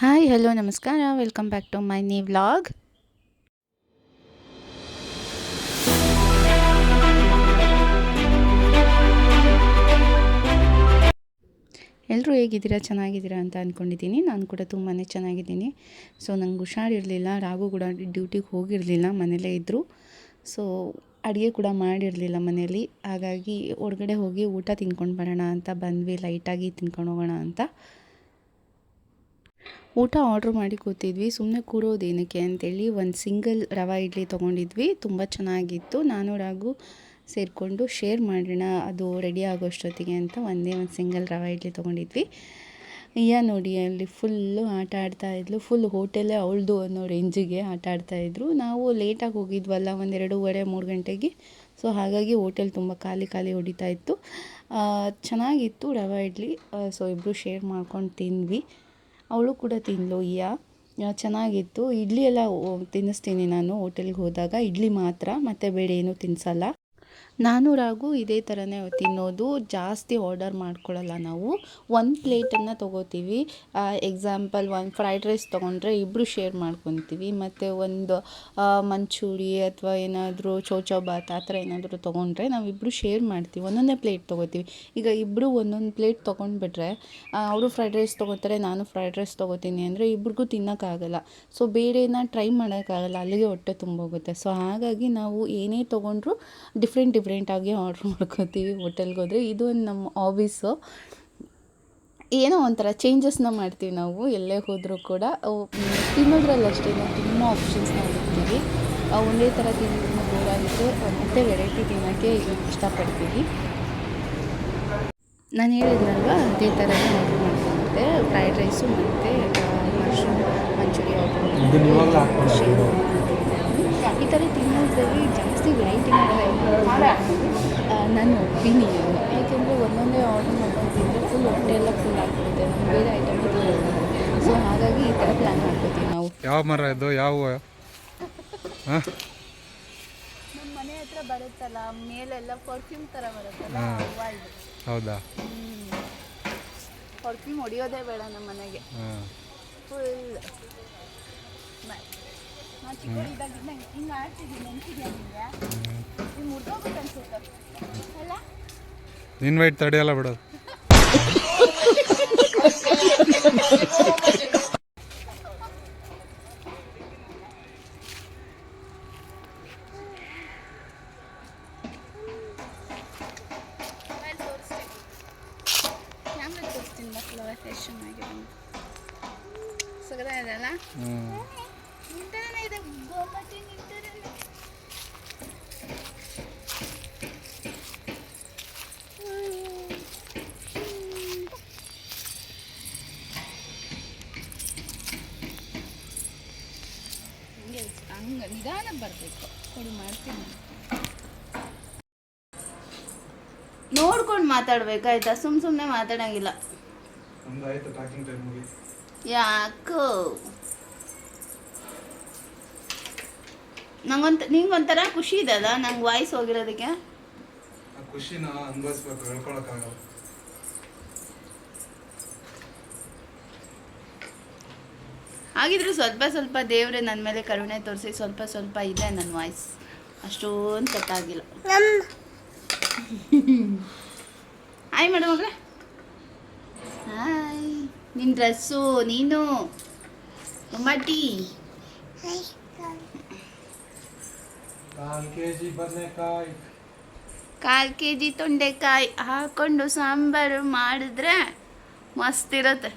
Hi hello ನಮಸ್ಕಾರ welcome back to my new vlog. ಎಲ್ಲರೂ ಹೇಗಿದ್ದೀರಾ, ಚೆನ್ನಾಗಿದ್ದೀರಾ ಅಂತ ಅಂದ್ಕೊಂಡಿದ್ದೀನಿ. ನಾನು ಕೂಡ ತುಂಬಾ ಚೆನ್ನಾಗಿದ್ದೀನಿ. ಸೊ ನಂಗೆ ಹುಷಾರಿರಲಿಲ್ಲ, ರಾಘು ಕೂಡ ಡ್ಯೂಟಿಗೆ ಹೋಗಿರಲಿಲ್ಲ, ಮನೇಲೇ ಇದ್ದರು. ಸೊ ಅಡುಗೆ ಕೂಡ ಮಾಡಿರಲಿಲ್ಲ ಮನೇಲಿ. ಹಾಗಾಗಿ ಹೊರಗಡೆ ಹೋಗಿ ಊಟ ತಿನ್ಕೊಂಡು ಬರೋಣ ಅಂತ ಬಂದ್ವಿ, ಲೈಟಾಗಿ ತಿನ್ಕೊಂಡು ಹೋಗೋಣ ಅಂತ. ಊಟ ಆರ್ಡ್ರ್ ಮಾಡಿ ಕೂತಿದ್ವಿ. ಸುಮ್ಮನೆ ಕೂರೋದೇನಕ್ಕೆ ಅಂತೇಳಿ ಒಂದು ಸಿಂಗಲ್ ರವೆ ಇಡ್ಲಿ ತೊಗೊಂಡಿದ್ವಿ. ತುಂಬ ಚೆನ್ನಾಗಿತ್ತು. ನಾನು ರಾಘು ಸೇರಿಕೊಂಡು ಶೇರ್ ಮಾಡೋಣ ಅದು ರೆಡಿ ಆಗೋಷ್ಟೊತ್ತಿಗೆ ಅಂತ ಒಂದೇ ಒಂದು ಸಿಂಗಲ್ ರವೆ ಇಡ್ಲಿ ತೊಗೊಂಡಿದ್ವಿ. ನೋಡಿ ಅಲ್ಲಿ ಫುಲ್ಲು ಆಟ ಆಡ್ತಾಯಿದ್ಲು. ಫುಲ್ ಹೋಟೆಲೇ ಅವಳದು ಅನ್ನೋ ರೇಂಜಿಗೆ ಆಟ ಆಡ್ತಾಯಿದ್ರು. ನಾವು ಲೇಟಾಗಿ ಹೋಗಿದ್ವಲ್ಲ, ಒಂದು 2:30-3 ಗಂಟೆಗೆ. ಸೊ ಹಾಗಾಗಿ ಹೋಟೆಲ್ ತುಂಬ ಖಾಲಿ ಹೊಡಿತಾ ಇತ್ತು. ಚೆನ್ನಾಗಿತ್ತು ರವೆ ಇಡ್ಲಿ. ಸೊ ಇಬ್ಬರು ಶೇರ್ ಮಾಡ್ಕೊಂಡು ತಿಂದ್ವಿ. ಅವಳು ಕೂಡ ತಿಂದಳು. ಚೆನ್ನಾಗಿತ್ತು. ಇಡ್ಲಿ ಎಲ್ಲ ತಿನ್ನಿಸ್ತೀನಿ ನಾನು ಹೋಟೆಲ್ಗೆ ಹೋದಾಗ, ಇಡ್ಲಿ ಮಾತ್ರ, ಮತ್ತು ಬೇರೆ ಏನೂ ತಿನ್ನಿಸಲ್ಲ. ನಾನು ರಾಘು ಇದೇ ಥರನೇ ತಿನ್ನೋದು. ಜಾಸ್ತಿ ಆರ್ಡರ್ ಮಾಡ್ಕೊಳ್ಳಲ್ಲ ನಾವು. ಒಂದು ಪ್ಲೇಟನ್ನು ತೊಗೋತೀವಿ. ಎಕ್ಸಾಂಪಲ್ ಒಂದು ಫ್ರೈಡ್ ರೈಸ್ ತೊಗೊಂಡ್ರೆ ಇಬ್ಬರು ಶೇರ್ ಮಾಡ್ಕೊತೀವಿ. ಮತ್ತು ಒಂದು ಮಂಚೂರಿ ಅಥವಾ ಏನಾದರೂ ಚೌಚೌಬಾತ್ ಆ ಥರ ಏನಾದರೂ ತೊಗೊಂಡ್ರೆ ನಾವಿಬ್ಬರು ಶೇರ್ ಮಾಡ್ತೀವಿ. ಒಂದೊಂದೇ ಪ್ಲೇಟ್ ತೊಗೋತೀವಿ. ಈಗ ಇಬ್ಬರು ಒಂದೊಂದು ಪ್ಲೇಟ್ ತೊಗೊಂಡ್ಬಿಟ್ರೆ ಅವರು ಫ್ರೈಡ್ ರೈಸ್ ತೊಗೋತಾರೆ, ನಾನು ಫ್ರೈಡ್ ರೈಸ್ ತೊಗೋತೀನಿ ಅಂದರೆ ಇಬ್ರಿಗೂ ತಿನ್ನೋಕ್ಕಾಗಲ್ಲ. ಸೊ ಬೇರೆನ ಟ್ರೈ ಮಾಡೋಕ್ಕಾಗಲ್ಲ, ಅಲ್ಲಿಗೆ ಹೊಟ್ಟೆ ತುಂಬೋಗುತ್ತೆ. ಸೊ ಹಾಗಾಗಿ ನಾವು ಏನೇ ತೊಗೊಂಡ್ರೂ ಡಿಫ್ರೆಂಟಾಗಿ ಆರ್ಡ್ರ್ ಮಾಡ್ಕೋತೀವಿ ಹೋಟೆಲ್ಗೆ ಹೋದರೆ. ಇದು ಒಂದು ನಮ್ಮ ಹಾಬೀಸು. ಏನೋ ಒಂಥರ ಚೇಂಜಸ್ನ ಮಾಡ್ತೀವಿ ನಾವು ಎಲ್ಲೇ ಹೋದರೂ ಕೂಡ. ತಿನ್ನೋದ್ರಲ್ಲಿ ಅಷ್ಟೇ ತುಂಬ ಆಪ್ಷನ್ಸ್ನ ಹುಡುಕ್ತೀವಿ. ಒಂದೇ ಥರ ತಿನ್ನೋದನ್ನ ಬೋರ್ ಆಗಿದ್ರೆ ಮತ್ತೆ ವೆರೈಟಿ ತಿನ್ನೋಕ್ಕೆ ಇಷ್ಟಪಡ್ತೀವಿ. ನಾನು ಹೇಳಿದ್ನಲ್ವ, ಅದೇ ಥರನೇ ಆರ್ಡ್ರ್ ಮಾಡ್ಕೊಂಡೆ. ಫ್ರೈಡ್ ರೈಸು ಮತ್ತು ಮಶ್ರೂಮ್ ಮಂಚೂರಿ ಆರ್ಡ್ರ್ ಮಾಡ್ಕೊಂಡು ಈ ಥರ ತಿನ್ನೋದ್ರಲ್ಲಿ ಜಾಸ್ತಿ ವೆರೈಟಿನ ನನ್ನ ಒಪಿನಿಯನ್. ಯಾಕೆಂದರೆ ಒಂದೊಂದೇ ಆರ್ಡ್ರ್ ಮಾಡ್ಕೊಂಡು ತಿಂದರೆ ಫುಲ್ ಹೊಟ್ಟೆ ಎಲ್ಲ ಫುಲ್ ಆಗ್ಬಿಡುತ್ತೆ, ನಮ್ಗೆ ಬೇರೆ ಐಟಮ್ ತಿನ್ನೋದು. ಸೊ ಹಾಗಾಗಿ ಈ ಥರ ಪ್ಲ್ಯಾನ್ ಮಾಡ್ಕೋತೀವಿ ನಾವು. ಯಾವ ಮರ ಇದು? ಯಾವ ನಮ್ಮ ಮನೆ ಹತ್ರ ಬರುತ್ತಲ್ಲ, ಮೇಲೆಲ್ಲ ಪರ್ಫ್ಯೂಮ್ ಥರ ಬರುತ್ತಲ್ಲ, ಹೌದಾ? ಪರ್ಫ್ಯೂಮ್ ಹೊಡಿಯೋದೇ ಬೇಡ ನಮ್ಮ ಮನೆಗೆ. ಫುಲ್ ನಾನು ಚಿಕ್ಕವರಿದ್ದಾಗಿಂದ ಹಿಂಗೆ ಆಡ್ತಿದ್ದೀನಿ, ನೆನಪಿದೆಯಾ ನಿಮಗೆ? ನೀವು ಮುರಿದೋಗ್ಬಿಟ್ಟು ಅನ್ಸುತ್ತೆ ಅಲ್ಲ? ಇನ್ವೈಟ್ ತಡೆಯಲ್ಲ ಬಿಡೋದು. ಕ್ಯಾಮ್ರಾ ತೋರಿಸ್ತೀನಿ ಮಕ್ಕಳು ಫ್ರೆಶ್ ಆಗಿದೆ, ಸಗದ ಇದೆಲ್ಲ ನಿಂತರನೇ ಇದೆ. ಗೋಮತಿ ನಿಂತರನೇ ಹಂಗೆ ನಿಧಾನ ಬರಬೇಕು. ಕೊಡಿ ಮಾಡ್ತೀನಿ, ನೋಡ್ಕೊಂಡು ಮಾತಾಡ್ಬೇಕಾಯ್ತಾ? ಸುಮ್ಮನೆ ಮಾತಾಡಂಗಿಲ್ಲ. ಯಾಕೋ ನಿಂಗೊಂಥರ ಖುಷಿ ಇದಲ್ಲ ನಂಗೆ ವಾಯ್ಸ್ ಹೋಗಿರೋದಕ್ಕೆ? ಖುಷಿನ ಅನುಭವಿಸ್ಬೇಕು, ಹೇಳ್ಕೊಳಕ್ಕಾಗಲ್ಲ. ಹಾಗಿದ್ರು ಸ್ವಲ್ಪ ದೇವ್ರೆ ನನ್ನ ಮೇಲೆ ಕರುಣೆ ತೋರಿಸಿ ಸ್ವಲ್ಪ ಇದೆ ನನ್ನ ವಾಯ್ಸ್, ಅಷ್ಟೊಂದು ಕಟ್ಟಾಗಿಲ್ಲ. ಹಾಯ್ ಮೇಡಮ್ ಮಗಳೇ. ಹಾಯ್. ನಿನ್ನ ಡ್ರೆಸ್ಸು, ನೀನು ಟೊಮಾಟಿ, 1 kg ತೊಂಡೆಕಾಯಿ ಹಾಕೊಂಡು ಸಾಂಬಾರು ಮಾಡಿದ್ರೆ ಮಸ್ತ್ ಇರುತ್ತೆ.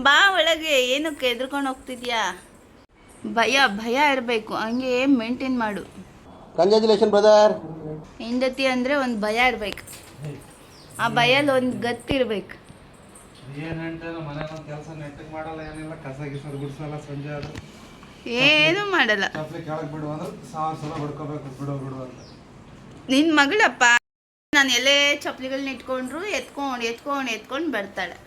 ಬಾ ಒಳಗೆ, ಏನಕ್ಕೆ ಎದ್ರುಕೊಂಡು ಹೋಗ್ತಿದ್ಯಾ? ಭಯ ಇರಬೇಕು, ಹಂಗೆ ಮೇಂಟೈನ್ ಮಾಡು. Congratulation brother. ಹೆಂಡತಿ ಅಂದರೆ ಒಂದು ಭಯ ಇರಬೇಕು, ಆ ಭಯಲ್ಲಿ ಒಂದು ಗತ್ತಿರ್ಬೇಕು. ಏನು ಮಾಡಲ್ಲ. ನಿನ್ನ ಮಗಳಪ್ಪ, ನಾನು ಎಲ್ಲೇ ಚಪ್ಪಲಿಗಳನ್ನ ಇಟ್ಕೊಂಡ್ರು ಎತ್ಕೊಂಡು ಬರ್ತಾಳೆ.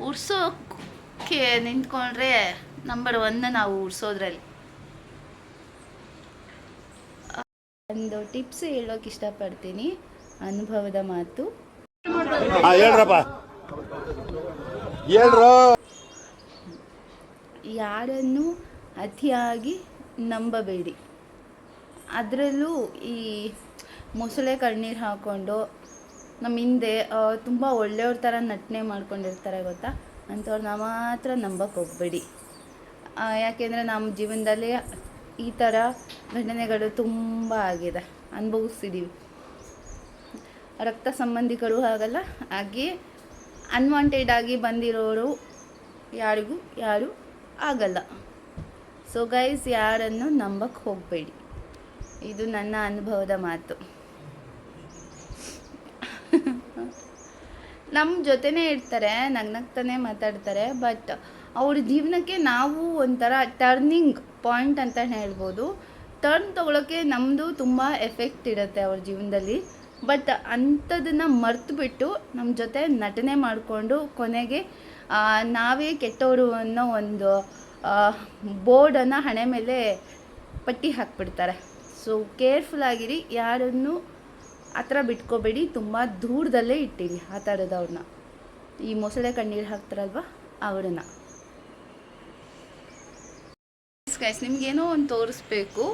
ಉರ್ಸೋಕ್ಕೆ ನಿಂತ್ಕೊಂಡ್ರೆ ನಂಬರ್ 1 ನಾವು ಉರ್ಸೋದ್ರಲ್ಲಿ. ಒಂದು ಟಿಪ್ಸ್ ಹೇಳೋಕೆ ಇಷ್ಟಪಡ್ತೀನಿ, ಅನುಭವದ ಮಾತು. ಹೇಳ್ರಪ್ಪ ಹೇಳ್ರು. ಯಾರನ್ನು ಅತಿಯಾಗಿ ನಂಬಬೇಡಿ. ಅದರಲ್ಲೂ ಈ ಮೊಸಳೆ ಕಣ್ಣೀರು ಹಾಕ್ಕೊಂಡು ನಮ್ಮ ಹಿಂದೆ ತುಂಬ ಒಳ್ಳೆಯವ್ರ ಥರ ನಟನೆ ಮಾಡ್ಕೊಂಡಿರ್ತಾರೆ ಗೊತ್ತಾ, ಅಂಥವ್ರನ್ನ ಮಾತ್ರ ನಂಬಕ್ಕೆ ಹೋಗಬೇಡಿ. ಯಾಕೆಂದರೆ ನಮ್ಮ ಜೀವನದಲ್ಲಿ ಈ ಥರ ಘಟನೆಗಳು ತುಂಬ ಆಗಿದೆ, ಅನುಭವಿಸ್ತಿದ್ದೀವಿ. ರಕ್ತ ಸಂಬಂಧಿಕರು ಆಗಲ್ಲ, ಹಾಗೆ ಅನ್ವಾಂಟೆಡ್ ಆಗಿ ಬಂದಿರೋರು ಯಾರು ಆಗಲ್ಲ. ಸೊ ಗೈಸ್, ಯಾರನ್ನು ನಂಬಕ್ಕೆ ಹೋಗಬೇಡಿ, ಇದು ನನ್ನ ಅನುಭವದ ಮಾತು. ನಮ್ಮ ಜೊತೆನೇ ಇರ್ತಾರೆ, ನಗ್ನಗ್ತಾನೆ ಮಾತಾಡ್ತಾರೆ, ಬಟ್ ಅವ್ರ ಜೀವನಕ್ಕೆ ನಾವು ಒಂಥರ ಟರ್ನಿಂಗ್ ಪಾಯಿಂಟ್ ಅಂತ ಹೇಳ್ಬೋದು. ಟರ್ನ್ ತೊಗೊಳಕ್ಕೆ ನಮ್ಮದು ತುಂಬ ಎಫೆಕ್ಟ್ ಇರುತ್ತೆ ಅವ್ರ ಜೀವನದಲ್ಲಿ. ಬಟ್ ಅಂಥದನ್ನು ಮರೆತುಬಿಟ್ಟು ನಮ್ಮ ಜೊತೆ ನಟನೆ ಮಾಡಿಕೊಂಡು ಕೊನೆಗೆ ನಾವೇ ಕೆಟ್ಟವರು ಅನ್ನೋ ಒಂದು ಬೋರ್ಡನ್ನು ಹಣೆ ಮೇಲೆ ಪಟ್ಟಿ ಹಾಕ್ಬಿಡ್ತಾರೆ. ಸೊ ಕೇರ್ಫುಲ್ ಆಗಿರಿ, ಯಾರನ್ನು ಆ ಥರ ಬಿಟ್ಕೋಬೇಡಿ, ತುಂಬ ದೂರದಲ್ಲೇ ಇಟ್ಟಿರಿ ಆ ಥರದವ್ರನ್ನ. ಈ ಮೊಸಳೆ ಕಣ್ಣೀರು ಹಾಕ್ತಾರಲ್ವ ಅವ್ರನ್ನ. ಗೈಸ್, ನಿಮಗೇನೋ ಒಂದು ತೋರಿಸ್ಬೇಕು.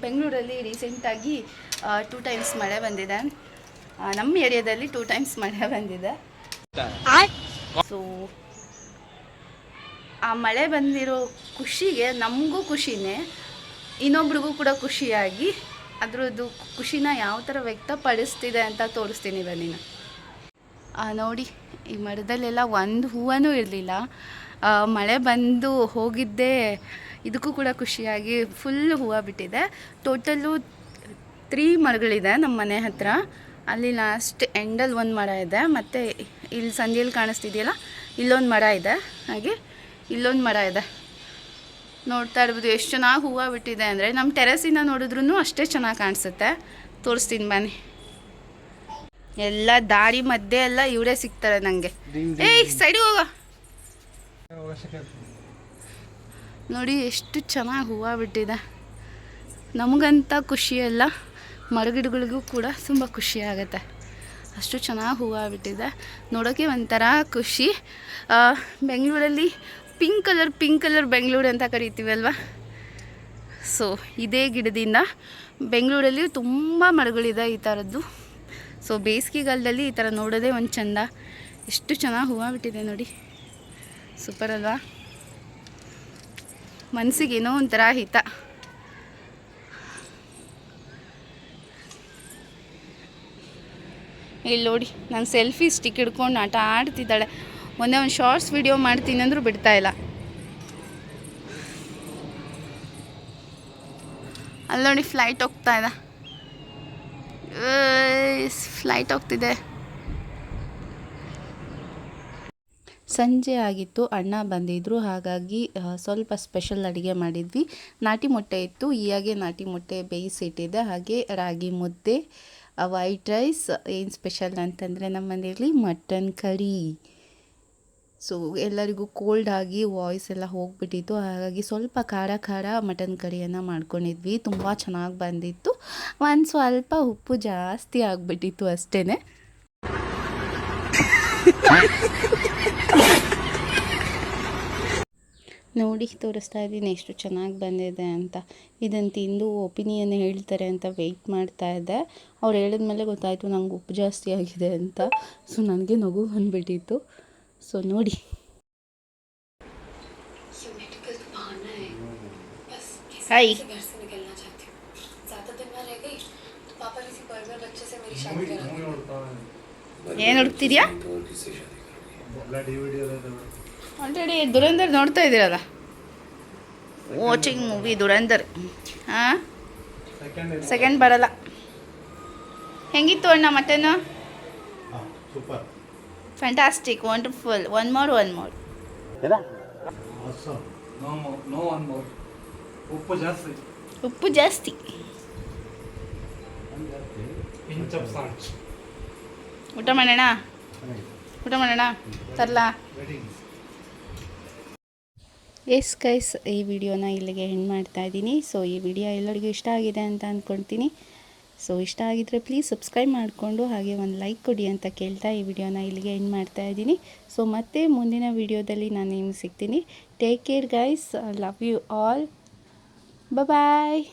ಬೆಂಗಳೂರಲ್ಲಿ ರೀಸೆಂಟಾಗಿ 2 times ಮಳೆ ಬಂದಿದೆ. ನಮ್ಮ ಏರಿಯಾದಲ್ಲಿ 2 times ಮಳೆ ಬಂದಿದೆ. ಸೊ ಆ ಮಳೆ ಬಂದಿರೋ ಖುಷಿಗೆ ನಮಗೂ ಖುಷಿನೇ, ಇನ್ನೊಬ್ರಿಗೂ ಕೂಡ ಖುಷಿಯಾಗಿ ಅದರದ್ದು ಖುಷಿನ ಯಾವ ಥರ ವ್ಯಕ್ತಪಡಿಸ್ತಿದೆ ಅಂತ ತೋರಿಸ್ತೀನಿ ಬನ್ನಿ. ನೋಡಿ, ಈ ಮರದಲ್ಲೆಲ್ಲ ಒಂದು ಹೂವೂ ಇರಲಿಲ್ಲ. ಮಳೆ ಬಂದು ಹೋಗಿದ್ದೇ ಇದಕ್ಕೂ ಕೂಡ ಖುಷಿಯಾಗಿ ಫುಲ್ ಹೂವು ಬಿಟ್ಟಿದೆ. ಟೋಟಲ್ಲು 3 ಮರಗಳಿದೆ ನಮ್ಮ ಮನೆ ಹತ್ರ. ಅಲ್ಲಿ ಲಾಸ್ಟ್ ಎಂಡಲ್ಲಿ ಒಂದು ಮರ ಇದೆ, ಮತ್ತು ಇಲ್ಲಿ ಸಂದಿಯಲ್ಲಿ ಕಾಣಿಸ್ತಿದೆಯಲ್ಲ ಇಲ್ಲೊಂದು ಮರ ಇದೆ, ಹಾಗೆ ಇಲ್ಲೊಂದು ಮರ ಇದೆ. ನೋಡ್ತಾ ಇರ್ಬೋದು ಎಷ್ಟು ಚೆನ್ನಾಗಿ ಹೂವು ಬಿಟ್ಟಿದೆ ಅಂದರೆ. ನಮ್ಮ ಟೆರೆಸಿಂದ ನೋಡಿದ್ರೂ ಅಷ್ಟೇ ಚೆನ್ನಾಗಿ ಕಾಣಿಸುತ್ತೆ. ತೋರಿಸ್ತೀನಿ ಬನ್ನಿ. ಎಲ್ಲ ದಾರಿ ಮಧ್ಯೆ ಎಲ್ಲ ಇವರೇ ಸಿಗ್ತಾರೆ ನನಗೆ. ಏಯ್ ಸೈಡಿಗೆ ಹೋಗ. ನೋಡಿ ಎಷ್ಟು ಚೆನ್ನಾಗಿ ಹೂವು ಬಿಟ್ಟಿದೆ. ನಮಗಂತ ಖುಷಿಯಲ್ಲ, ಮರಗಿಡಗಳಿಗೂ ಕೂಡ ತುಂಬ ಖುಷಿ ಆಗುತ್ತೆ. ಅಷ್ಟು ಚೆನ್ನಾಗಿ ಹೂವು ಬಿಟ್ಟಿದೆ, ನೋಡೋಕ್ಕೆ ಒಂಥರ ಖುಷಿ. ಬೆಂಗಳೂರಲ್ಲಿ ಪಿಂಕ್ ಕಲರ್ ಬೆಂಗಳೂರು ಅಂತ ಕರಿತೀವಲ್ವ. ಸೊ ಇದೇ ಗಿಡದಿಂದ ಬೆಂಗಳೂರಲ್ಲಿ ತುಂಬ ಮರಗಳಿದೆ ಈ ಥರದ್ದು. ಸೊ ಬೇಸಿಗೆಗಾಲದಲ್ಲಿ ಈ ಥರ ನೋಡೋದೇ ಒಂದು ಚಂದ. ಎಷ್ಟು ಚೆನ್ನಾಗಿ ಹೂವು ಬಿಟ್ಟಿದೆ ನೋಡಿ, ಸೂಪರ್ ಅಲ್ವಾ? ಮನಸ್ಸಿಗೇನೋ ಒಂಥರ ಹಿತ. ಇಲ್ಲಿ ನೋಡಿ, ನಾನು ಸೆಲ್ಫಿ ಸ್ಟಿಕ್ ಹಿಡ್ಕೊಂಡು ಆಟ ಆಡ್ತಿದ್ದಾಳೆ. ಒಂದೇ ಒಂದು ಶಾರ್ಟ್ಸ್ ವಿಡಿಯೋ ಮಾಡ್ತೀನಿ ಅಂದರೂ ಬಿಡ್ತಾಯಿಲ್ಲ. ಅಲ್ಲಿ ನೋಡಿ ಫ್ಲೈಟ್ ಹೋಗ್ತಾ ಇದೆ, ಫ್ಲೈಟ್ ಹೋಗ್ತಿದೆ. ಸಂಜೆ ಆಗಿತ್ತು, ಅಣ್ಣ ಬಂದಿದ್ದರು, ಹಾಗಾಗಿ ಸ್ವಲ್ಪ ಸ್ಪೆಷಲ್ ಅಡುಗೆ ಮಾಡಿದ್ವಿ. ನಾಟಿ ಮೊಟ್ಟೆ ಇತ್ತು, ಹೀಗೆ ನಾಟಿ ಮೊಟ್ಟೆ ಬೇಯಿಸಿಟ್ಟಿದ್ದೆ, ಹಾಗೆ ರಾಗಿ ಮುದ್ದೆ, ವೈಟ್ ರೈಸ್. ಏನು ಸ್ಪೆಷಲ್ ಅಂತಂದರೆ ನಮ್ಮ ಮನೆಯಲ್ಲಿ ಮಟನ್ ಕರಿ. ಸೊ ಎಲ್ಲರಿಗೂ ಕೋಲ್ಡ್ ಆಗಿ ವಾಯ್ಸ್ ಎಲ್ಲ ಹೋಗಿಬಿಟ್ಟಿತ್ತು, ಹಾಗಾಗಿ ಸ್ವಲ್ಪ ಖಾರ ಮಟನ್ ಕರಿಯನ್ನು ಮಾಡ್ಕೊಂಡಿದ್ವಿ. ತುಂಬ ಚೆನ್ನಾಗಿ ಬಂದಿತ್ತು. ಒಂದು ಸ್ವಲ್ಪ ಉಪ್ಪು ಜಾಸ್ತಿ ಆಗಿಬಿಟ್ಟಿತ್ತು ಅಷ್ಟೇ. ನೋಡಿ ತೋರಿಸ್ತಾ ಇದ್ದೀನಿ ಎಷ್ಟು ಚೆನ್ನಾಗಿ ಬಂದಿದೆ ಅಂತ. ಇದನ್ನು ತಿಂದು ಒಪಿನಿಯನ್ ಹೇಳ್ತಾರೆ ಅಂತ ವೆಯ್ಟ್ ಮಾಡ್ತಾ ಇದ್ದೆ. ಅವ್ರು ಹೇಳಿದ್ಮೇಲೆ ಗೊತ್ತಾಯಿತು ನಂಗೆ ಉಪ್ಪು ಜಾಸ್ತಿ ಆಗಿದೆ ಅಂತ. ಸೊ ನನಗೆ ನಗು ಬಂದುಬಿಟ್ಟಿತ್ತು. ಸೊ ನೋಡಿ, ಹಾಯ್, ಏನು ಹುಡುಕ್ತಿದ್ಯಾ? ಆಲ್ರೆಡಿ ದುರಂಧರ್ ನೋಡ್ತಾ ಇದ್ದೀರಲ್ಲ, ವಾಚಿಂಗ್ ಮೂವಿ ದುರಂಧರ್. ಹಾಂ, ಸೆಕೆಂಡ್ ಬರಲ್ಲ. ಹೆಂಗಿತ್ತು ಅಣ್ಣ mutton? Super, fantastic, wonderful. One more. ಉಪ್ಪು ಜಾಸ್ತಿ. ಊಟ ಮಾಡೋಣ ತರಲಾ? ಎಸ್ ಗೈಸ್, ಈ ವಿಡಿಯೋನ ಇಲ್ಲಿಗೆ ಎಂಡ್ ಮಾಡ್ತಾ ಇದ್ದೀನಿ. ಸೊ ಈ ವಿಡಿಯೋ ಎಲ್ಲರಿಗೂ ಇಷ್ಟ ಆಗಿದೆ ಅಂತ ಅಂದ್ಕೊಳ್ತೀನಿ. ಸೊ ಇಷ್ಟ ಆಗಿದ್ದರೆ ಪ್ಲೀಸ್ ಸಬ್ಸ್ಕ್ರೈಬ್ ಮಾಡಿಕೊಂಡು ಹಾಗೆ ಒಂದು ಲೈಕ್ ಕೊಡಿ ಅಂತ ಕೇಳ್ತಾ ಈ ವಿಡಿಯೋನ ಇಲ್ಲಿಗೆ ಎಂಡ್ ಮಾಡ್ತಾ ಇದ್ದೀನಿ. ಸೊ ಮತ್ತೆ ಮುಂದಿನ ವಿಡಿಯೋದಲ್ಲಿ ನಾನು ನಿಮ್ಗೆ ಸಿಗ್ತೀನಿ. Take care guys, love you all, bye.